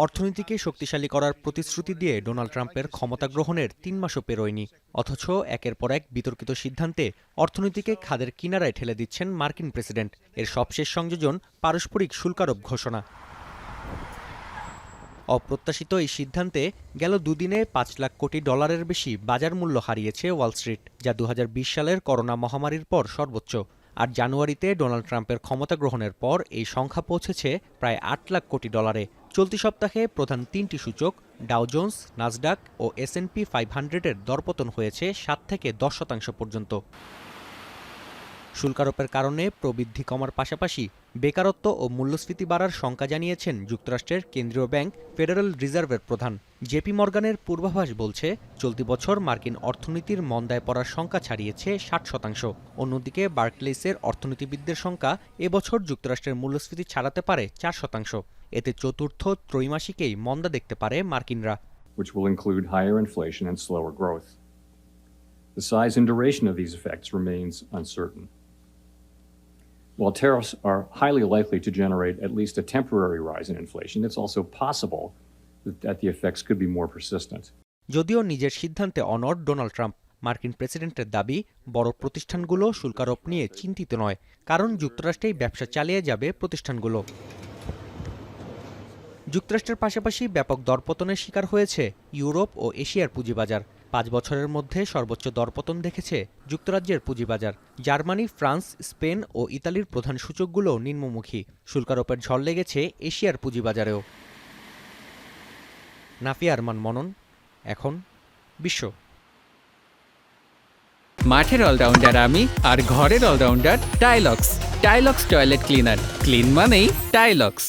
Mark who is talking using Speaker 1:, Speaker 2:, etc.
Speaker 1: অর্থনীতিকে শক্তিশালী করার প্রতিশ্রুতি দিয়ে ডোনাল্ড ট্রাম্পের ক্ষমতা গ্রহণের ৩ মাসও পেরোয়নি, অথচ একের পর এক বিতর্কিত সিদ্ধান্তে অর্থনীতিকে খাদের কিনারায় ঠেলে দিচ্ছেন মার্কিন প্রেসিডেন্ট। এর সবশেষ সংযোজন পারস্পরিক শুল্কারোপ ঘোষণা। অপ্রত্যাশিত এই সিদ্ধান্তে গেল দুদিনে $5 লাখ কোটি বেশি বাজার মূল্য হারিয়েছে ওয়াল স্ট্রিট, যা ২০২০ সালের করোনা মহামারীর পর সর্বোচ্চ। আর জানুয়ারিতে ডোনাল্ড ট্রাম্পের ক্ষমতা গ্রহণের পর এই সংখ্যা পৌঁছেছে প্রায় $8 লাখ কোটি। চলতি সপ্তাহে প্রধান ৩টি সূচক ডাও জোন্স, নাসডাক ও S&P 500-এর দরপতন হয়েছে ৭ থেকে 10% পর্যন্ত। শুল্কারোপের কারণে প্রবৃদ্ধি কমার পাশাপাশি বেকারত্ব ও মূল্যস্ফীতি বাড়ার শঙ্কা জানিয়েছেন যুক্তরাষ্ট্রের কেন্দ্রীয় ব্যাংক ফেডারেল রিজার্ভের প্রধান। জেপি মর্গানের পূর্বাভাস বলছে, চলতি বছর মার্কিন অর্থনীতির মন্দায় পড়ার সংখ্যা ছাড়িয়েছে 60%। অন্যদিকে বার্কলেসের অর্থনীতিবিদদের সংখ্যা এবছর যুক্তরাষ্ট্রের মূল্যস্ফীতি ছাড়াতে পারে 4%। এতে চতুর্থ ত্রৈমাসিকেই মন্দা দেখতে পারে মার্কিনরা।
Speaker 2: Which will include higher inflation and slower growth. The size and duration of these effects remains uncertain. While tariffs are highly likely to generate at least a temporary rise in inflation, it's also possible that the effects could be more persistent.
Speaker 1: যদিও নিজের সিদ্ধান্তে অনড় Donald Trump, মার্কিন প্রেসিডেন্টের দাবি বড় প্রতিষ্ঠানগুলো শুল্কারোপ নিয়ে চিন্তিত নয়, কারণ যুক্তরাষ্ট্রেই ব্যবসা চালিয়ে যাবে প্রতিষ্ঠানগুলো। যুক্তরাষ্ট্রের পাশাপাশি ব্যাপক দরপতনের শিকার হয়েছে ইউরোপ ও এশিয়ার পুঁজিবাজার। 5 বছরের মধ্যে সর্বোচ্চ দরপতন দেখেছে যুক্তরাজ্যের পুঁজিবাজার। জার্মানি, ফ্রান্স, স্পেন ও ইতালির প্রধান সূচকগুলো নিম্নমুখী। শুল্কারোপের ঝড় লেগেছে এশিয়ার পুঁজিবাজারেও। নাফিয়া আরমান মনন, এখন বিশ্ব।
Speaker 3: মাঠের অলরাউন্ডার আমি, আর ঘরের allrounder Tilex. Tilex toilet cleaner, clean মানেই টাইলক্স।